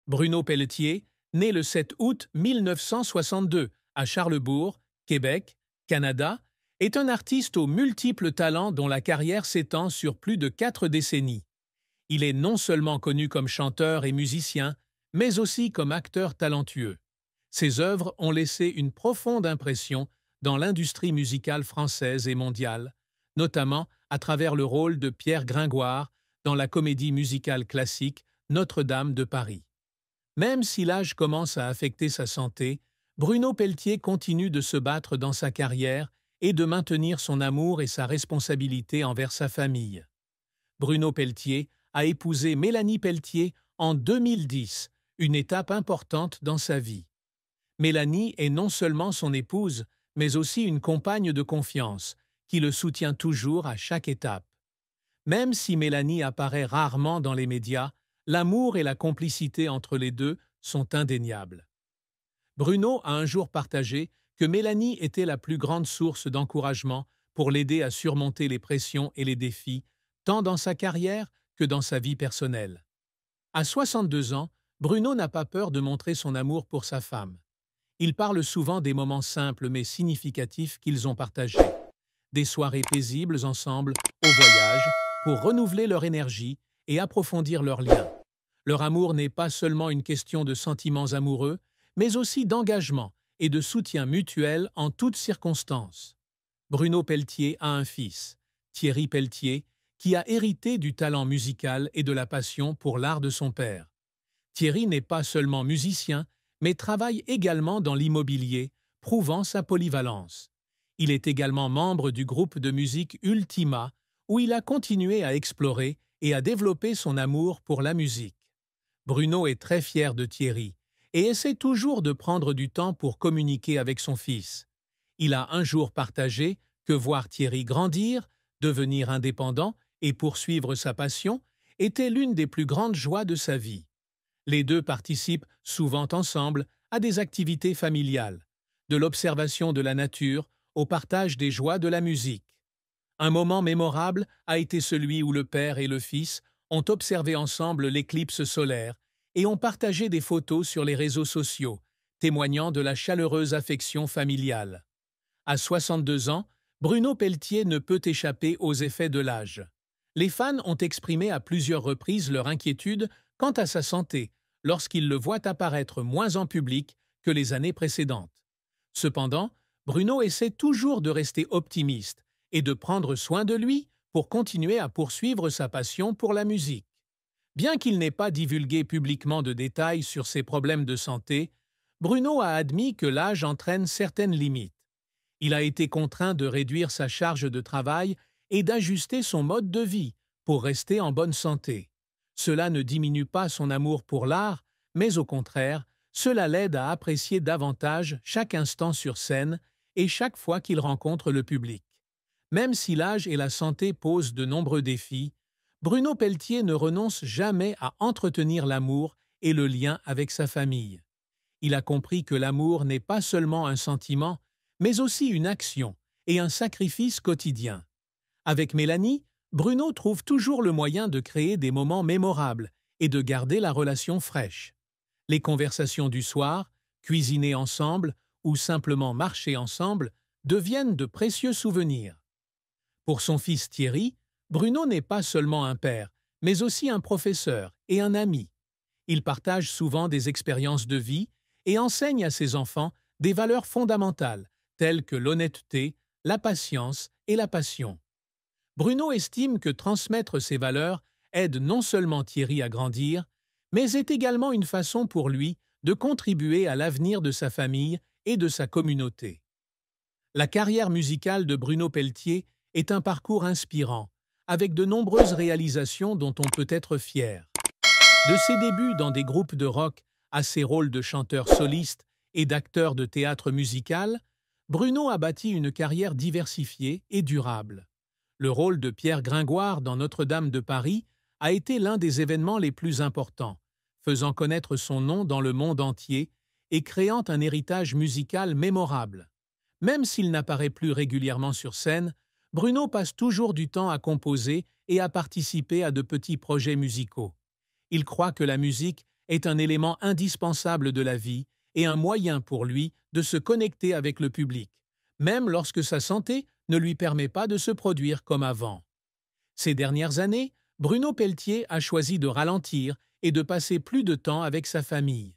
Bruno Pelletier, né le 7 août 1962 à Charlesbourg, Québec, Canada, est un artiste aux multiples talents dont la carrière s'étend sur plus de 4 décennies. Il est non seulement connu comme chanteur et musicien, mais aussi comme acteur talentueux. Ses œuvres ont laissé une profonde impression dans l'industrie musicale française et mondiale, notamment à travers le rôle de Pierre Gringoire dans la comédie musicale classique Notre-Dame de Paris. Même si l'âge commence à affecter sa santé, Bruno Pelletier continue de se battre dans sa carrière et de maintenir son amour et sa responsabilité envers sa famille. Bruno Pelletier a épousé Mélanie Pelletier en 2010, une étape importante dans sa vie. Mélanie est non seulement son épouse, mais aussi une compagne de confiance, qui le soutient toujours à chaque étape. Même si Mélanie apparaît rarement dans les médias, l'amour et la complicité entre les deux sont indéniables. Bruno a un jour partagé que Mélanie était la plus grande source d'encouragement pour l'aider à surmonter les pressions et les défis, tant dans sa carrière que dans sa vie personnelle. À 62 ans, Bruno n'a pas peur de montrer son amour pour sa femme. Il parle souvent des moments simples mais significatifs qu'ils ont partagés, des soirées paisibles ensemble au voyage pour renouveler leur énergie et approfondir leurs liens. Leur amour n'est pas seulement une question de sentiments amoureux, mais aussi d'engagement et de soutien mutuel en toutes circonstances. Bruno Pelletier a un fils, Thierry Pelletier, qui a hérité du talent musical et de la passion pour l'art de son père. Thierry n'est pas seulement musicien, mais travaille également dans l'immobilier, prouvant sa polyvalence. Il est également membre du groupe de musique Ultima, où il a continué à explorer et à développer son amour pour la musique. Bruno est très fier de Thierry et essaie toujours de prendre du temps pour communiquer avec son fils. Il a un jour partagé que voir Thierry grandir, devenir indépendant et poursuivre sa passion était l'une des plus grandes joies de sa vie. Les deux participent souvent ensemble à des activités familiales, de l'observation de la nature au partage des joies de la musique. Un moment mémorable a été celui où le père et le fils ont observé ensemble l'éclipse solaire et ont partagé des photos sur les réseaux sociaux, témoignant de la chaleureuse affection familiale. À 62 ans, Bruno Pelletier ne peut échapper aux effets de l'âge. Les fans ont exprimé à plusieurs reprises leur inquiétude quant à sa santé, lorsqu'ils le voient apparaître moins en public que les années précédentes. Cependant, Bruno essaie toujours de rester optimiste et de prendre soin de lui pour continuer à poursuivre sa passion pour la musique. Bien qu'il n'ait pas divulgué publiquement de détails sur ses problèmes de santé, Bruno a admis que l'âge entraîne certaines limites. Il a été contraint de réduire sa charge de travail et d'ajuster son mode de vie pour rester en bonne santé. Cela ne diminue pas son amour pour l'art, mais au contraire, cela l'aide à apprécier davantage chaque instant sur scène et chaque fois qu'il rencontre le public. Même si l'âge et la santé posent de nombreux défis, Bruno Pelletier ne renonce jamais à entretenir l'amour et le lien avec sa famille. Il a compris que l'amour n'est pas seulement un sentiment, mais aussi une action et un sacrifice quotidien. Avec Mélanie, Bruno trouve toujours le moyen de créer des moments mémorables et de garder la relation fraîche. Les conversations du soir, cuisiner ensemble ou simplement marcher ensemble deviennent de précieux souvenirs. Pour son fils Thierry, Bruno n'est pas seulement un père, mais aussi un professeur et un ami. Il partage souvent des expériences de vie et enseigne à ses enfants des valeurs fondamentales telles que l'honnêteté, la patience et la passion. Bruno estime que transmettre ces valeurs aide non seulement Thierry à grandir, mais est également une façon pour lui de contribuer à l'avenir de sa famille et de sa communauté. La carrière musicale de Bruno Pelletier est un parcours inspirant, avec de nombreuses réalisations dont on peut être fier. De ses débuts dans des groupes de rock à ses rôles de chanteur soliste et d'acteur de théâtre musical, Bruno a bâti une carrière diversifiée et durable. Le rôle de Pierre Gringoire dans Notre-Dame de Paris a été l'un des événements les plus importants, faisant connaître son nom dans le monde entier et créant un héritage musical mémorable. Même s'il n'apparaît plus régulièrement sur scène, Bruno passe toujours du temps à composer et à participer à de petits projets musicaux. Il croit que la musique est un élément indispensable de la vie et un moyen pour lui de se connecter avec le public, même lorsque sa santé ne lui permet pas de se produire comme avant. Ces dernières années, Bruno Pelletier a choisi de ralentir et de passer plus de temps avec sa famille.